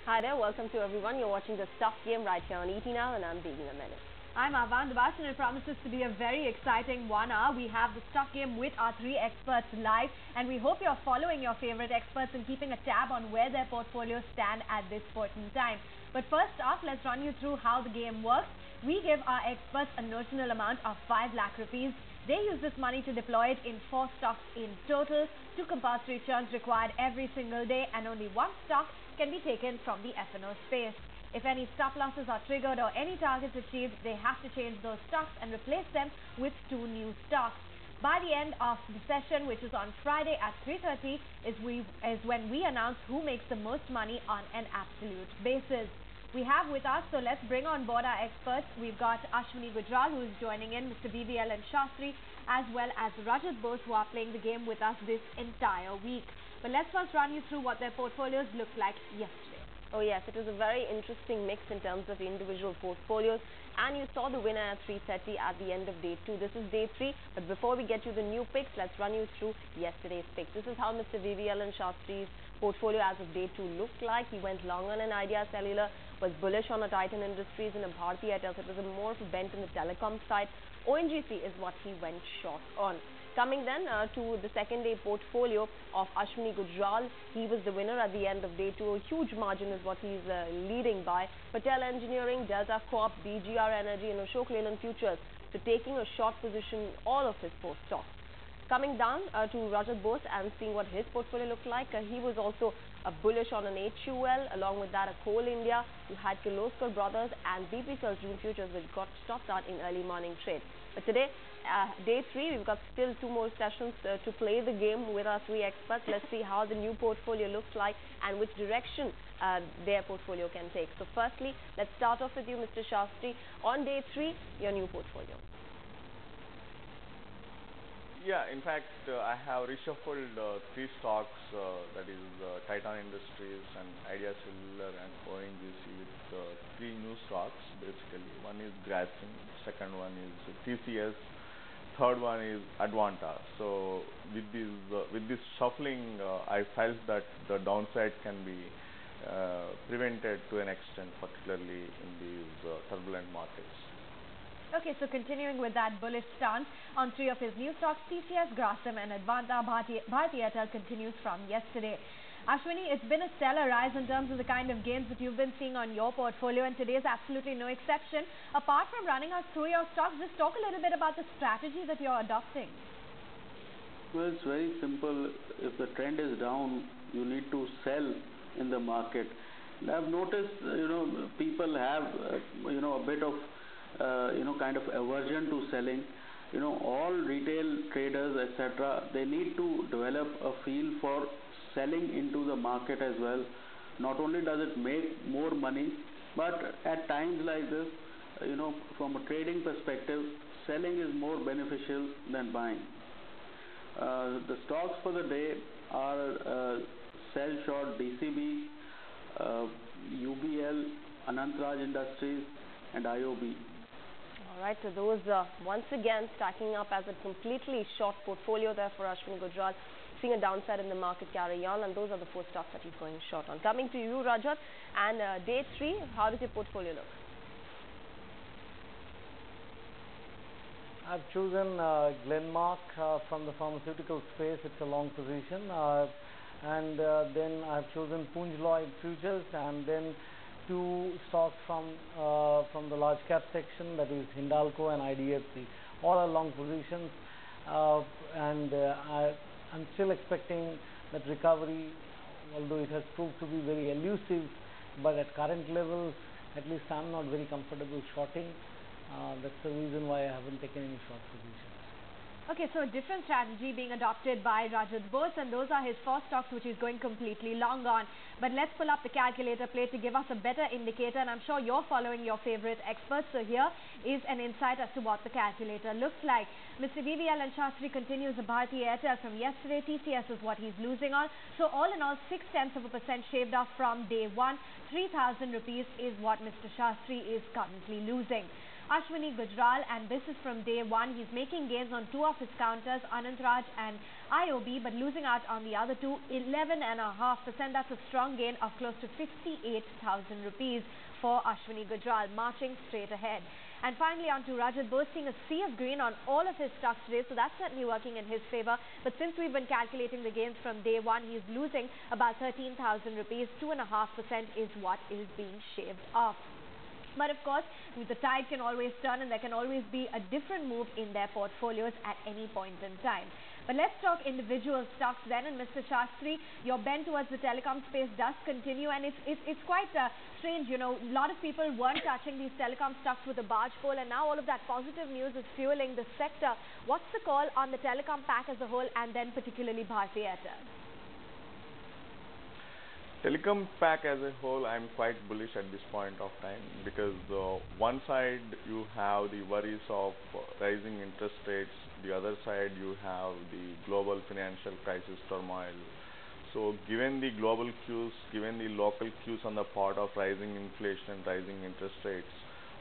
Hi there, welcome to everyone. You're watching the Stuff Game right here on ET Now, and I'm being a minute. I'm Avan Dabas, and it promises to be a very exciting 1 hour. We have the Stuff Game with our 3 experts live, and we hope you're following your favorite experts and keeping a tab on where their portfolios stand at this point in time. But first off, let's run you through how the game works. We give our experts a notional amount of 5 lakh rupees. They use this money to deploy it in 4 stocks in total, 2 compulsory churns required every single day, and only 1 stock can be taken from the F&O space. If any stop losses are triggered or any targets achieved, they have to change those stocks and replace them with 2 new stocks. By the end of the session, which is on Friday at 3:30, is when we announce who makes the most money on an absolute basis. We have with us, so let's bring on board our experts. We've got Ashwini Gujral, who is joining in, Mr. VVL Shastri, as well as Rajat Bose, who are playing the game with us this entire week. But let's first run you through what their portfolios looked like yesterday. Oh yes, it was a very interesting mix in terms of individual portfolios, and you saw the winner at 3:30 at the end of day 2. This is day 3, but before we get you the new picks, let's run you through yesterday's picks. This is how Mr. VVL Shastri's portfolio as of day 2 looked like. He went long on an Idea Cellular, was bullish on a Titan Industries and a Bharti Airtel, so it was more of a bent in the telecom side. ONGC is what he went short on. Coming then to the second day portfolio of Ashwini Gujral, he was the winner at the end of day 2. A huge margin is what he's leading by. Patel Engineering, Delta Corp, BGR Energy and Ashok Leyland Futures. So taking a short position all of his 4 stocks. Coming down to Rajat Bose and seeing what his portfolio looked like, he was also bullish on an HUL. Along with that, a Coal India. You had Kirloskar Brothers and BPCL's June futures, which got stopped out in early morning trade. But today, day 3, we've got still 2 more sessions to play the game with our 3 experts. Let's see how the new portfolio looks like and which direction their portfolio can take. So firstly, let's start off with you, Mr. Shastri. On day 3, your new portfolio. Yeah, in fact, I have reshuffled 3 stocks, that is Titan Industries and Idea Cellular and ONGC with 3 new stocks basically. One is Grasim, second one is TCS, third one is Advanta. So with this shuffling, I felt that the downside can be prevented to an extent, particularly in these turbulent markets. Okay, so continuing with that bullish stance on 3 of his new stocks, TCS, Grasim and Advanta. Bharti Airtel continues from yesterday. Ashwini, it's been a stellar rise in terms of the kind of gains that you've been seeing on your portfolio, and today is absolutely no exception. Apart from running us through your stocks, just talk a little bit about the strategy that you're adopting. Well, it's very simple. If the trend is down, you need to sell in the market. And I've noticed, people have, a bit of kind of aversion to selling. All retail traders, etc., they need to develop a feel for selling into the market as well. Not only does it make more money, but at times like this, from a trading perspective, selling is more beneficial than buying. The stocks for the day are sell short DCB, UBL, Anantraj Industries and IOB. Alright, so those once again stacking up as a completely short portfolio there for Ashwini Gujral, seeing a downside in the market carry on, and those are the 4 stocks that he's going short on. Coming to you, Rajat, and day 3, how does your portfolio look? I've chosen Glenmark from the pharmaceutical space. It's a long position, and then I've chosen Punj Lloyd Futures, and then 2 stocks from the large cap section, that is Hindalco and IDFC. All are long positions, and I'm still expecting that recovery, although it has proved to be very elusive, but at current levels, at least I'm not very comfortable shorting. That's the reason why I haven't taken any short positions. Okay, so a different strategy being adopted by Rajat Bose, and those are his 4 stocks which he's going completely long on. But let's pull up the calculator plate to give us a better indicator, and I'm sure you're following your favorite experts. So here is an insight as to what the calculator looks like. Mr. VVL Shastri continues the Bharti Airtel from yesterday. TCS is what he's losing on. So all in all, 0.6% shaved off from day 1. 3,000 rupees is what Mr. Shastri is currently losing. Ashwini Gujral, and this is from day one. He's making gains on two of his counters, Anantraj and IOB, but losing out on the other two, 11.5%. That's a strong gain of close to 58,000 rupees for Ashwini Gujral, marching straight ahead. And finally, on to Rajat Bose, seeing a sea of green on all of his stocks today, so that's certainly working in his favor. But since we've been calculating the gains from day one, he's losing about 13,000 rupees. 2.5% is what is being shaved off. But of course, the tide can always turn and there can always be a different move in their portfolios at any point in time. But let's talk individual stocks then. And Mr. Shastri, your bend towards the telecom space does continue, and it's quite strange. You know, a lot of people weren't touching these telecom stocks with a barge pole, and now all of that positive news is fueling the sector. What's the call on the telecom pack as a whole, and then particularly Bharti Airtel? Telecom pack as a whole, I'm quite bullish at this point of time, because one side you have the worries of rising interest rates, the other side you have the global financial crisis turmoil. So given the global cues, given the local cues on the part of rising inflation, rising interest rates,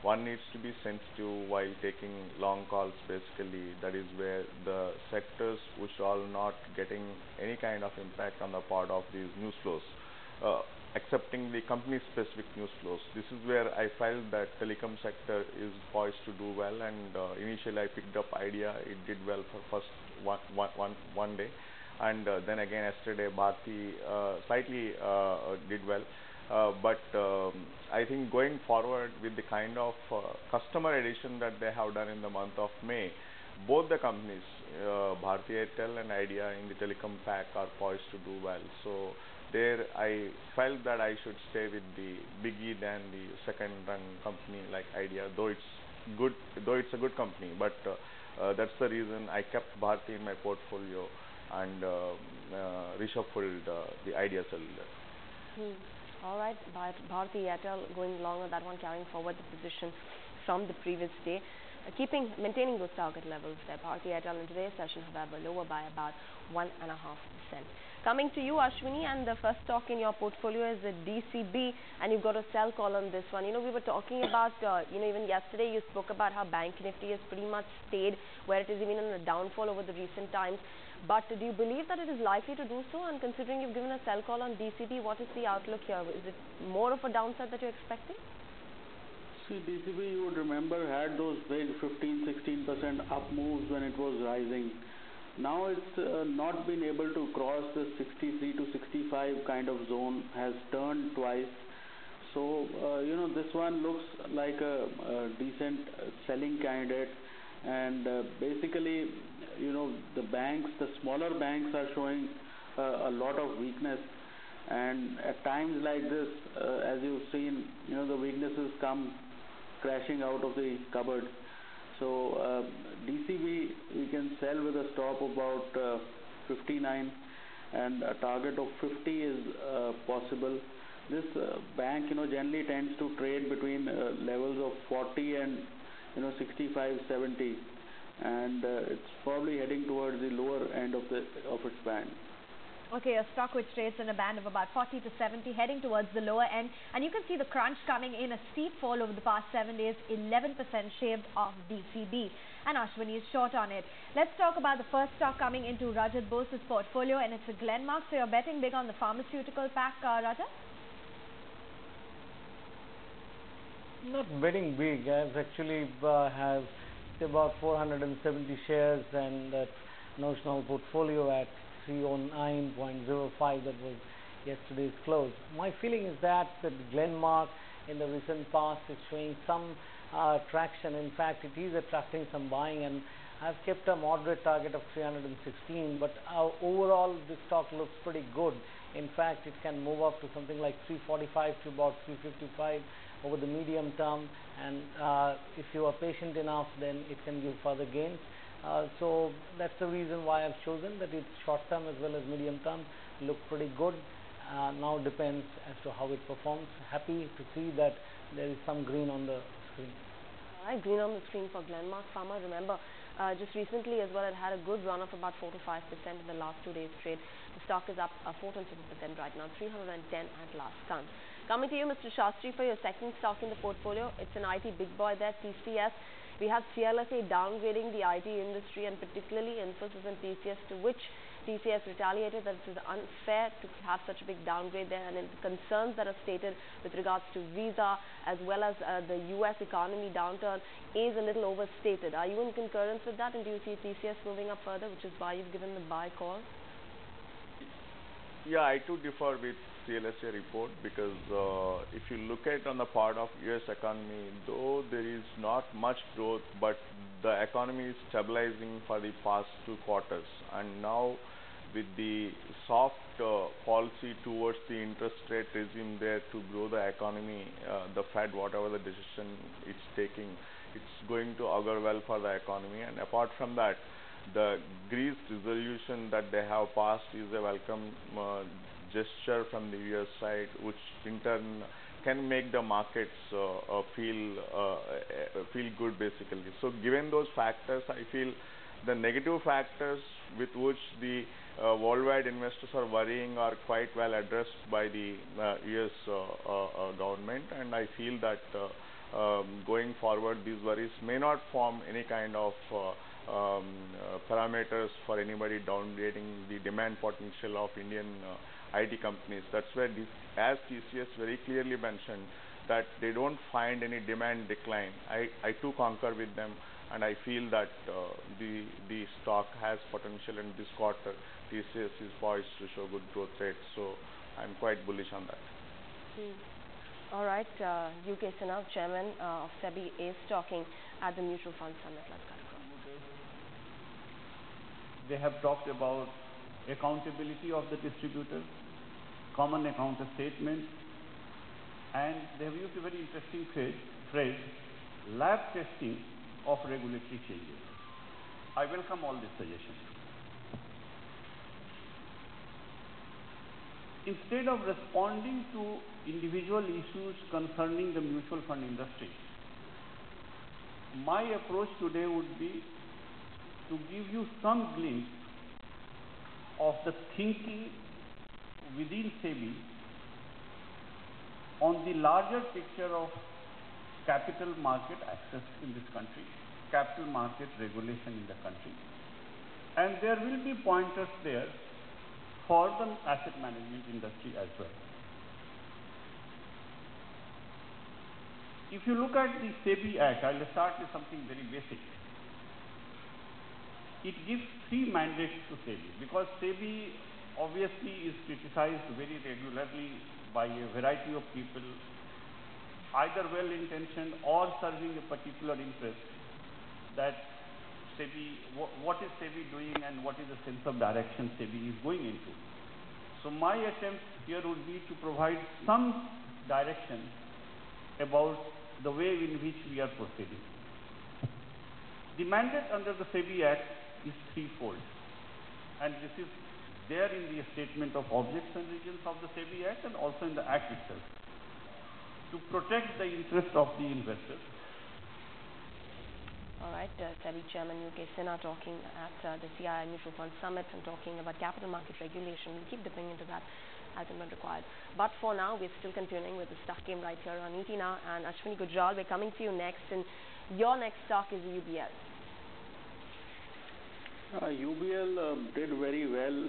one needs to be sensitive while taking long calls. Basically, that is where the sectors which are not getting any kind of impact on the part of these news flows, accepting the company specific news flows. This is where I felt that telecom sector is poised to do well, and initially I picked up Idea. It did well for first one day, and then again yesterday Bharti slightly did well. But I think going forward with the kind of customer addition that they have done in the month of May, both the companies, Bharti Airtel and Idea in the telecom pack, are poised to do well. So there I felt that I should stay with the biggie than the second run company like Idea, though it's a good company, but that's the reason I kept Bharti in my portfolio and reshuffled the Idea Cellular. All right, Bharti Airtel going along with that one, carrying forward the position from the previous day. Maintaining those target levels there. Bharti Airtel in today's session, however, lower by about 1.5%. Coming to you, Ashwini, and the first stock in your portfolio is the DCB, and you've got a sell call on this one. You know, we were talking about, even yesterday you spoke about how Bank Nifty has pretty much stayed where it is, even in a downfall over the recent times. But do you believe that it is likely to do so? And considering you've given a sell call on DCB, what is the outlook here? Is it more of a downside that you're expecting? See, DCB, you would remember, had those big 15-16% up moves when it was rising. Now it's not been able to cross the 63 to 65 kind of zone, has turned twice. So, this one looks like a decent selling candidate. And basically, the banks, the smaller banks are showing a lot of weakness. And at times like this, as you've seen, the weaknesses come crashing out of the cupboard. So DCB we can sell with a stop about 59, and a target of 50 is possible. This bank generally tends to trade between levels of 40 and 65, 70, and it's probably heading towards the lower end of its band. Okay, a stock which trades in a band of about 40 to 70, heading towards the lower end. And you can see the crunch coming in, a steep fall over the past 7 days, 11% shaved off DCB. And Ashwini is short on it. Let's talk about the first stock coming into Rajat Bose's portfolio, and it's a Glenmark. So you're betting big on the pharmaceutical pack, Rajat? Not betting big. I've actually have about 470 shares and that notional portfolio at 309.05. that was yesterday's close. My feeling is that the Glenmark in the recent past is showing some traction. In fact, it is attracting some buying, and I've kept a moderate target of 316, but overall this stock looks pretty good. In fact, it can move up to something like 345 to about 355 over the medium term, and if you are patient enough, then it can give further gains. So that's the reason why I've chosen that. It's short term as well as medium term look pretty good. Now depends as to how it performs. Happy to see that there is some green on the screen. All right, green on the screen for Glenmark Pharma. Remember, just recently as well, it had a good run of about 4 to 5% in the last 2 days trade. The stock is up 4 to 7% right now, 310 at last count. Coming to you, Mr. Shastri, for your second stock in the portfolio, it's an IT big boy there, TCS. We have CLSA downgrading the IT industry and particularly Infosys and TCS, to which TCS retaliated that it is unfair to have such a big downgrade there, and the concerns that are stated with regards to visa as well as the US economy downturn is a little overstated. Are you in concurrence with that, and do you see TCS moving up further, which is why you've given the buy call? Yeah, I too differ with CLSA report because if you look at on the part of US economy, though there is not much growth, but the economy is stabilizing for the past 2 quarters, and now with the soft policy towards the interest rate regime there to grow the economy, the Fed, whatever the decision it's taking, it's going to augur well for the economy. And apart from that, the Greece resolution that they have passed is a welcome gesture from the US side, which in turn can make the markets feel good basically. So given those factors, I feel the negative factors with which the worldwide investors are worrying are quite well addressed by the US government, and I feel that going forward these worries may not form any kind of parameters for anybody downgrading the demand potential of Indian IT companies. That's where, as TCS very clearly mentioned, that they don't find any demand decline. I too concur with them, and I feel that the stock has potential in this quarter. TCS is poised to show good growth rates, so I'm quite bullish on that. All right, UK Sinha, Chairman of SEBI, is talking at the Mutual Fund Summit. Let's go. They have talked about accountability of the distributor, common account statement, and they have used a very interesting phrase, lab testing of regulatory changes. I welcome all these suggestions. Instead of responding to individual issues concerning the mutual fund industry, my approach today would be to give you some glimpse of the thinking within SEBI on the larger picture of capital market access in this country, capital market regulation in the country, and there will be pointers there for the asset management industry as well. If you look at the SEBI Act, I will start with something very basic. It gives 3 mandates to SEBI, because SEBI obviously is criticized very regularly by a variety of people, either well-intentioned or serving a particular interest, that SEBI, what is SEBI doing and what is the sense of direction SEBI is going into. So my attempt here would be to provide some direction about the way in which we are proceeding. The mandate under the SEBI Act is threefold, and this is there in the statement of objects and regions of the SEBI Act and also in the Act itself, to protect the interest of the investors. All right, SEBI Chairman UK Sinha talking at the CII Mutual Fund Summit and talking about capital market regulation. We'll keep dipping into that as and when required. But for now, we're still continuing with the stock game right here on ET Now. And Ashwini Gujral, we're coming to you next, and your next stock is UBL. UBL did very well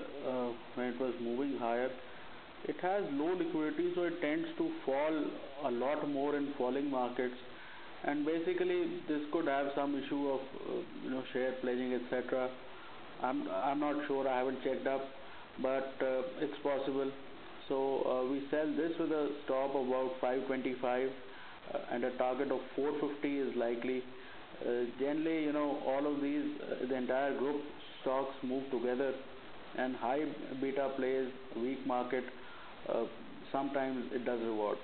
when it was moving higher. It has low liquidity, so it tends to fall a lot more in falling markets. And basically, this could have some issue of share pledging, etc. I'm not sure. I haven't checked up, but it's possible. So we sell this with a stop of about 525, and a target of 450 is likely. Generally, all of these, the entire group stocks move together, and high beta plays, weak market, sometimes it does reward.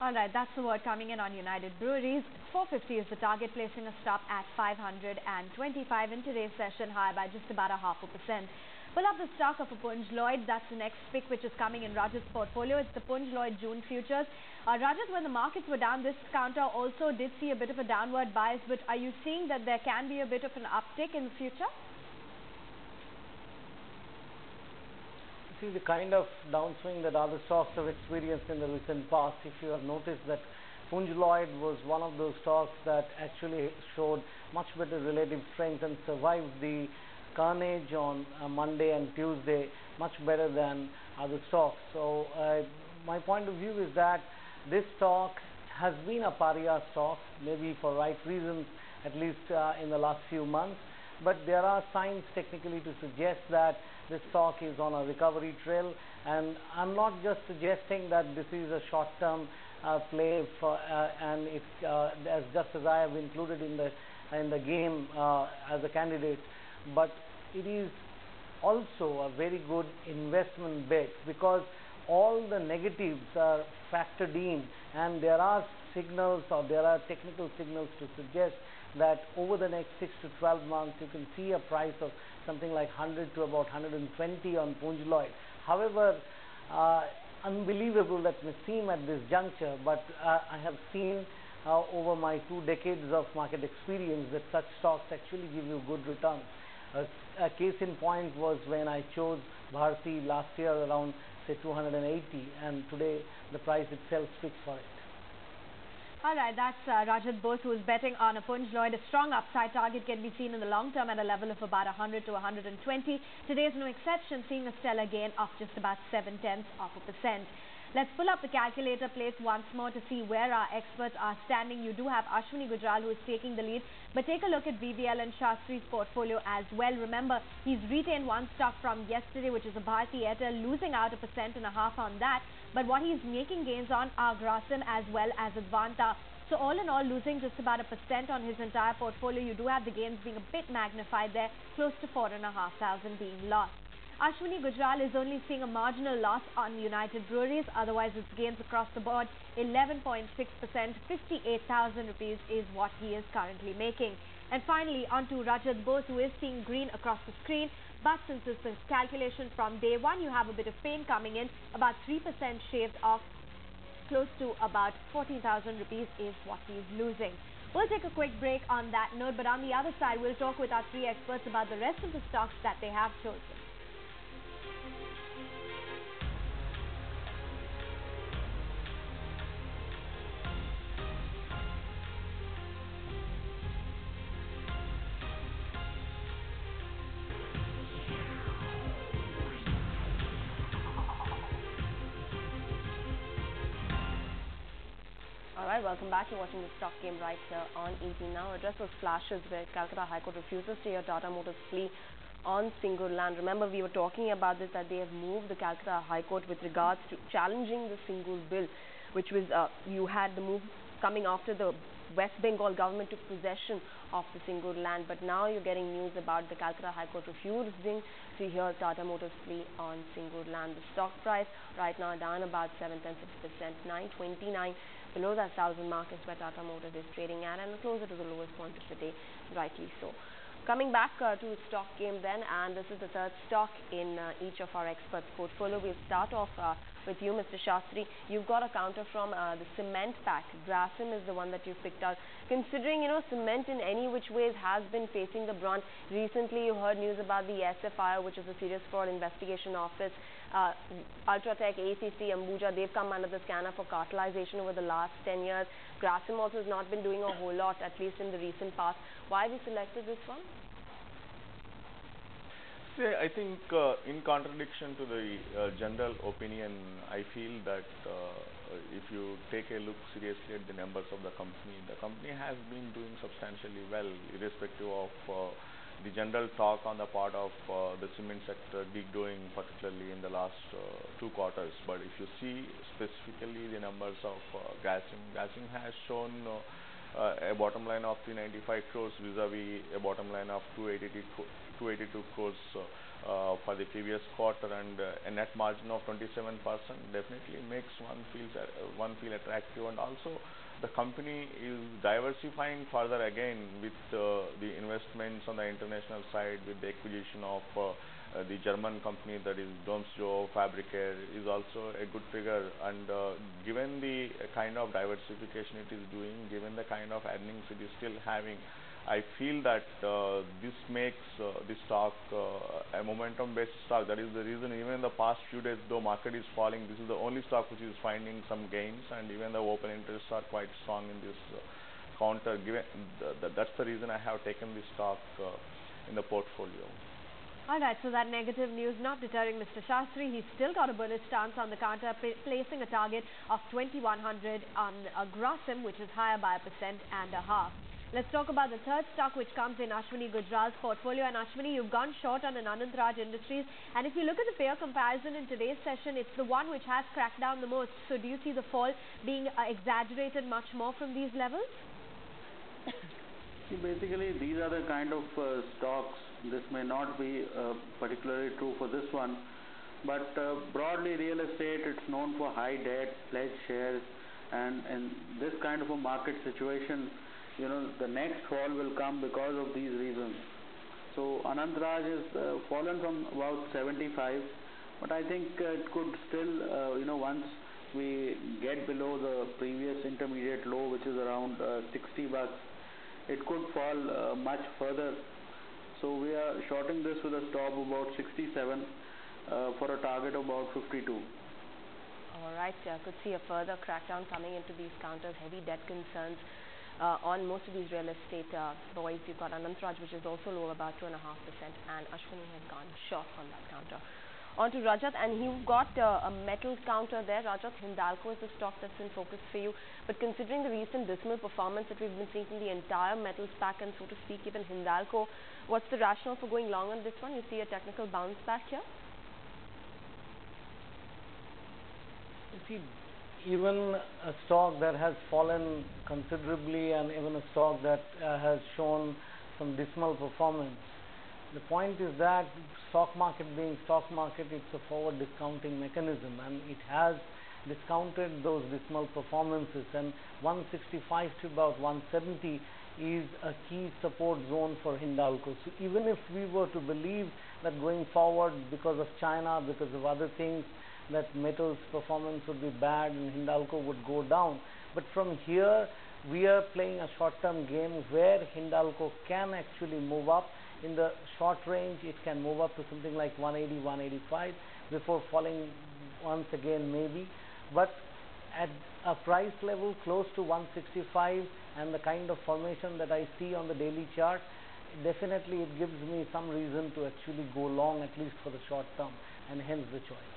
All right, that's the word coming in on United Breweries. 450 is the target, placing a stop at 525 in today's session, high by just about 0.5%. Pull up the stock of a Punj Lloyd. That's the next pick which is coming in Rajat's portfolio. It's the Punj Lloyd June futures. Rajat, when the markets were down, this counter also did see a bit of a downward bias, but are you seeing that there can be a bit of an uptick in the future? see the kind of downswing that other stocks have experienced in the recent past, if you have noticed that Punj Lloyd was one of those stocks that actually showed much better relative strength and survived the carnage on Monday and Tuesday much better than other stocks. So my point of view is that this stock has been a pariah stock, maybe for right reasons, at least in the last few months. But there are signs technically to suggest that this stock is on a recovery trail, and I'm not just suggesting that this is a short-term play for, and it's just as I have included in the game as a candidate, but it is also a very good investment bet because all the negatives are factored in, and there are signals or there are technical signals to suggest that over the next 6 to 12 months you can see a price of something like 100 to about 120 on Punj Lloyd. However, unbelievable that may seem at this juncture, but I have seen over my 2 decades of market experience that such stocks actually give you good returns. A case in point was when I chose Bharti last year around say 280, and today the price itself speaks for it. All right, that's Rajat Bose, who is betting on a Punj Lloyd. A strong upside target can be seen in the long term at a level of about 100 to 120. Today is no exception, seeing a stellar gain of just about 0.7%. Let's pull up the calculator plates once more to see where our experts are standing. You do have Ashwini Gujral, who is taking the lead, but take a look at BVL and Shastri's portfolio as well. Remember, he's retained one stock from yesterday, which is a Bharti Airtel, losing out 1.5% on that. But what he's making gains on are Grasim as well as Advanta. So all in all, losing just about 1% on his entire portfolio. You do have the gains being a bit magnified there, close to 4,500 being lost. Ashwini Gujral is only seeing a marginal loss on United Breweries. Otherwise, its gains across the board, 11.6%, 58,000 rupees is what he is currently making. And finally, on to Rajat Bose, who is seeing green across the screen. But since it's a calculation from day one, you have a bit of pain coming in. About 3% shaved off, close to about 14,000 rupees is what he's losing. We'll take a quick break on that note, but on the other side, we'll talk with our 3 experts about the rest of the stocks that they have chosen. Alright, welcome back. You're watching the stock game right here on 18 Now. Address was flashes where Calcutta High Court refuses to hear Tata Motors' plea on single land. Remember, we were talking about this, that they have moved the Calcutta High Court with regards to challenging the single bill, which was, you had the move coming after the West Bengal government took possession of the single land. But now you're getting news about the Calcutta High Court refusing to hear Tata Motors' plea on single land. The stock price right now down about 7.6%, 929. Below that 1,000 mark is where Tata Motors is trading at, and closer to the lowest point of the day, rightly so. Coming back to the stock game then, and this is the third stock in each of our experts' portfolio. We'll start off with you, Mr. Shastri. You've got a counter from the cement pack. Grasim is the one that you've picked out. Considering, cement in any which ways has been facing the brunt. Recently, you heard news about the SFI, which is a Serious Fraud Investigation Office. Ultratech, ACC, Ambuja, they've come under the scanner for cartelization over the last 10 years. Grasim also has not been doing a whole lot, at least in the recent past. Why have you selected this one? See, I think in contradiction to the general opinion, I feel that if you take a look seriously at the numbers of the company has been doing substantially well, irrespective of the general talk on the part of the cement sector degrowing, particularly in the last 2 quarters. But if you see specifically the numbers of Grasim has shown a bottom line of 395 crores vis-a-vis a bottom line of 282 crores for the previous quarter, and a net margin of 27% definitely makes one feel attractive. And also the company is diversifying further again with the investments on the international side, with the acquisition of the German company, that is Domsjo Fabricare, is also a good figure. And given the kind of diversification it is doing, given the kind of earnings it is still having, I feel that this makes the stock a momentum-based stock. That is the reason even in the past few days, though market is falling, this is the only stock which is finding some gains, and even the open interests are quite strong in this counter. That's the reason I have taken this stock in the portfolio. All right, so that negative news not deterring Mr. Shastri. He's still got a bullish stance on the counter, placing a target of 2100 on Grasim, which is higher by 1.5%. Let's talk about the third stock, which comes in Ashwini Gujral's portfolio. And Ashwini, you've gone short on Anand Raj Industries. And if you look at the pair comparison in today's session, it's the one which has cracked down the most. So do you see the fall being exaggerated much more from these levels? See, basically, these are the kind of stocks. This may not be particularly true for this one, but broadly, real estate, it's known for high debt, pledged shares, and in this kind of a market situation, the next fall will come because of these reasons. So Anand Raj has fallen from about 75, but I think it could still, once we get below the previous intermediate low, which is around 60 bucks, it could fall much further. So we are shorting this with a stop about 67 for a target of about 52. All right, could see a further crackdown coming into these counters. Heavy debt concerns on most of these real estate boys. You've got Anand Raj, which is also low about 2.5%, and Ashwini had gone short on that counter. On to Rajat, and you've got a metal counter there. Rajat, Hindalco is the stock that's in focus for you. But considering the recent dismal performance that we've been seeing from the entire metals pack, and so to speak, even Hindalco, what's the rationale for going long on this one? You see a technical bounce back here? You see, even a stock that has fallen considerably, and even a stock that has shown some dismal performance, the point is that stock market being stock market, it's a forward discounting mechanism, and it has discounted those dismal performances, and 165 to about 170 is a key support zone for Hindalco. So even if we were to believe that going forward, because of China, because of other things, that metals performance would be bad and Hindalco would go down, but from here we are playing a short-term game where Hindalco can actually move up. In the short range, it can move up to something like 180, 185 before falling once again maybe. But at a price level close to 165 and the kind of formation that I see on the daily chart, definitely it gives me some reason to actually go long, at least for the short term, and hence the choice.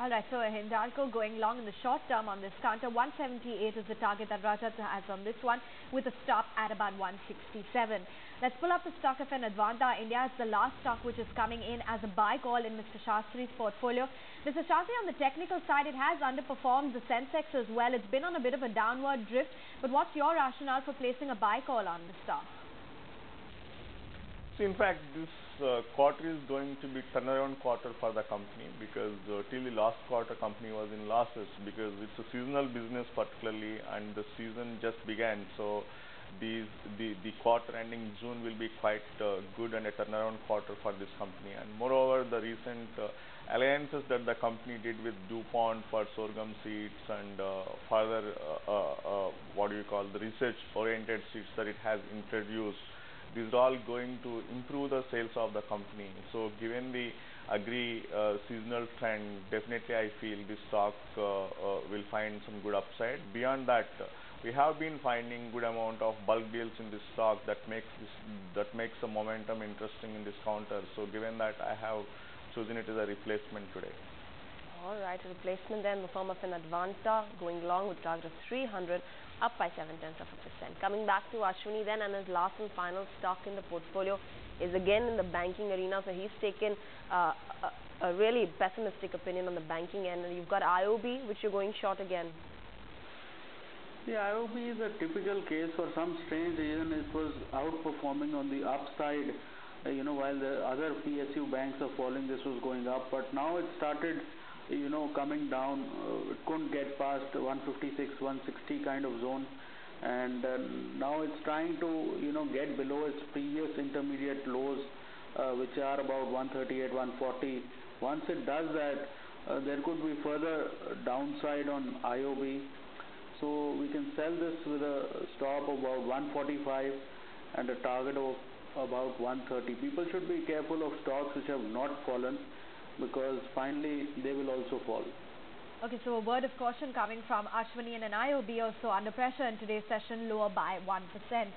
All right, so Hindalco going long in the short term on this counter. 178 is the target that Rajat has on this one, with a stop at about 167. Let's pull up the stock of an Advanta India. It's the last stock which is coming in as a buy call in Mr. Shastri's portfolio. Mr. Shastri, on the technical side, it has underperformed the Sensex as well. It's been on a bit of a downward drift, but what's your rationale for placing a buy call on the stock? So in fact, this quarter is going to be turnaround quarter for the company, because till the last quarter company was in losses, because it's a seasonal business particularly, and the season just began. So the quarter ending June will be quite good and a turnaround quarter for this company. And moreover, the recent alliances that the company did with DuPont for sorghum seeds and further the research oriented seeds that it has introduced, these are all going to improve the sales of the company. So given the agri seasonal trend, definitely I feel this stock will find some good upside. Beyond that, we have been finding good amount of bulk deals in this stock that makes the momentum interesting in this counter. So given that, I have chosen it as a replacement today. All right, a replacement then in the form of an Advanta, going long with target of 300, up by 0.7%. Coming back to Ashwini then, and his last and final stock in the portfolio is again in the banking arena. So he's taken a really pessimistic opinion on the banking end. And you've got IOB, which you're going short again. The IOB is a typical case. For some strange reason, it was outperforming on the upside. While the other PSU banks are falling, this was going up. But now it started, coming down. It couldn't get past 156, 160 kind of zone. And now it's trying to, get below its previous intermediate lows, which are about 138, 140. Once it does that, there could be further downside on IOB. So we can sell this with a stop of about 145 and a target of about 130. People should be careful of stocks which have not fallen, because finally they will also fall. Okay, so a word of caution coming from Ashwini, and IOB also under pressure in today's session, lower by 1%.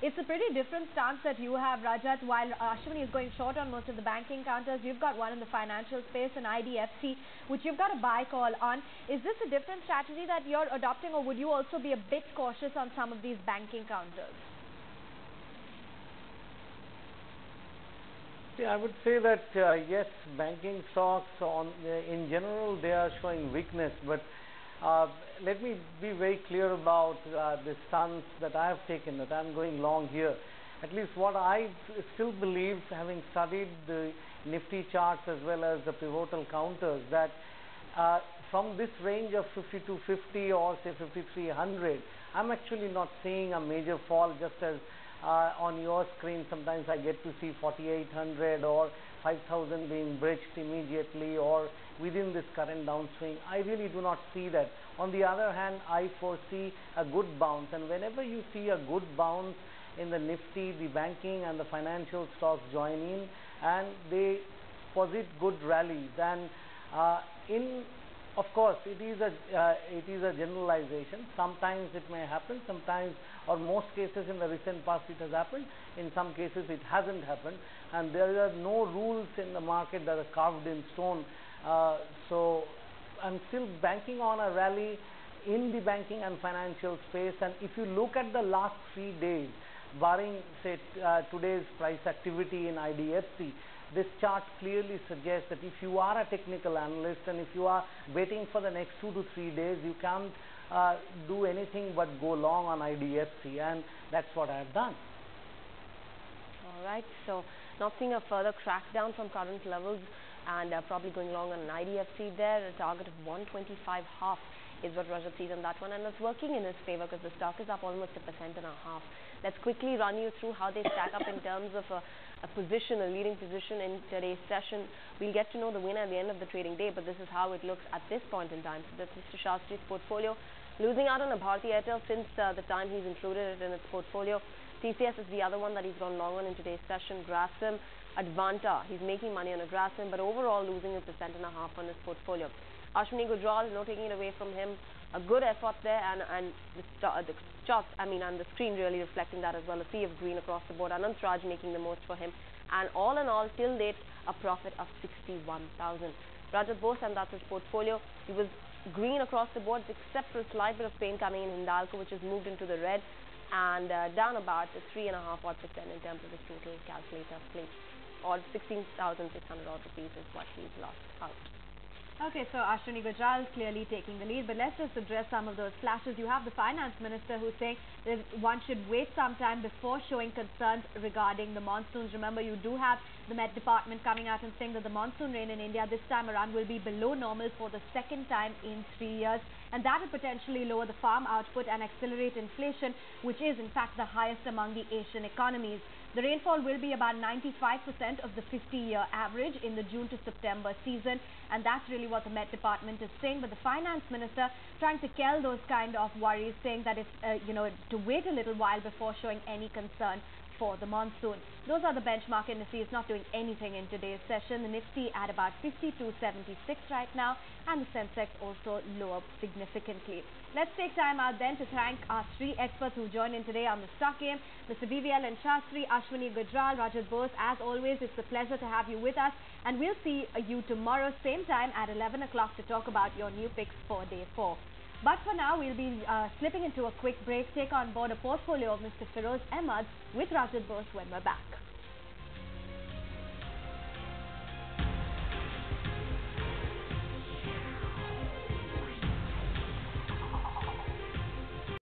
It's a pretty different stance that you have, Rajat. While Ashwini is going short on most of the banking counters, you've got one in the financial space, an IDFC, which you've got a buy call on. Is this a different strategy that you're adopting, or would you also be a bit cautious on some of these banking counters? Yeah, I would say that yes, banking stocks in general they are showing weakness, but let me be very clear about the stance that I have taken, that I'm going long here. At least what I still believe, having studied the Nifty charts as well as the pivotal counters, that from this range of 5250 or say 5300, I'm actually not seeing a major fall, just as on your screen sometimes I get to see 4800 or 5000 being breached immediately or within this current downswing. I really do not see that. On the other hand, I foresee a good bounce, and whenever you see a good bounce in the Nifty, the banking and the financial stocks join in and they posit good rallies. And of course, it is a generalization. Sometimes it may happen, sometimes, or most cases in the recent past it has happened. In some cases it hasn't happened, and there are no rules in the market that are carved in stone. So I'm still banking on a rally in the banking and financial space. And if you look at the last 3 days, barring say today's price activity in IDFC, this chart clearly suggests that if you are a technical analyst and if you are waiting for the next 2 to 3 days, you can't do anything but go long on IDFC, and that's what I have done. All right, so not seeing a further crackdown from current levels, and probably going long on an IDFC there. A target of 125 half is what Rajat sees on that one, and it's working in his favor because the stock is up almost 1.5%. Let's quickly run you through how they stack up in terms of a position, a leading position in today's session. We'll get to know the winner at the end of the trading day, but this is how it looks at this point in time. So that's Mr. Shastri's portfolio, losing out on a Bharti Airtel since the time he's included it in its portfolio. TCS is the other one that he's gone long on in today's session. Grasim, Advanta, he's making money on a Grasim, but overall losing 1.5% on his portfolio. Ashwini Gujral, no taking it away from him. A good effort there, and the charts, and the screen really reflecting that as well. A sea of green across the board. Anand Raj making the most for him. And all in all, till date, a profit of 61,000. Rajat Bose, and that's his portfolio. He was green across the board, except for a slight bit of pain coming in Hindalco, which has moved into the red, and down about 3.5% in terms of his total calculator plate. Or 16,600 odd rupees is what he's lost out. Okay, so Ashwini Gujral is clearly taking the lead, but let's just address some of those flashes. You have the finance minister who's saying that one should wait some time before showing concerns regarding the monsoons. Remember, you do have the Met Department coming out and saying that the monsoon rain in India this time around will be below normal for the second time in 3 years, and that will potentially lower the farm output and accelerate inflation, which is in fact the highest among the Asian economies. The rainfall will be about 95% of the 50-year average in the June to September season, and that's really what the Met Department is saying. But the finance minister trying to quell those kind of worries, saying that it's to wait a little while before showing any concern for the monsoon. Those are the benchmark indices not doing anything in today's session. The Nifty at about 52.76 right now, and the Sensex also lower significantly. Let's take time out then to thank our 3 experts who joined in today on the Stock Game. Mr. BVL Shastri, Ashwini Gujral, Rajat Bose. As always, it's a pleasure to have you with us, and we'll see you tomorrow same time at 11 o'clock to talk about your new picks for day 4. But for now, we'll be slipping into a quick break, take on board a portfolio of Mr. Feroz Ahmed with Rajat Bose when we're back.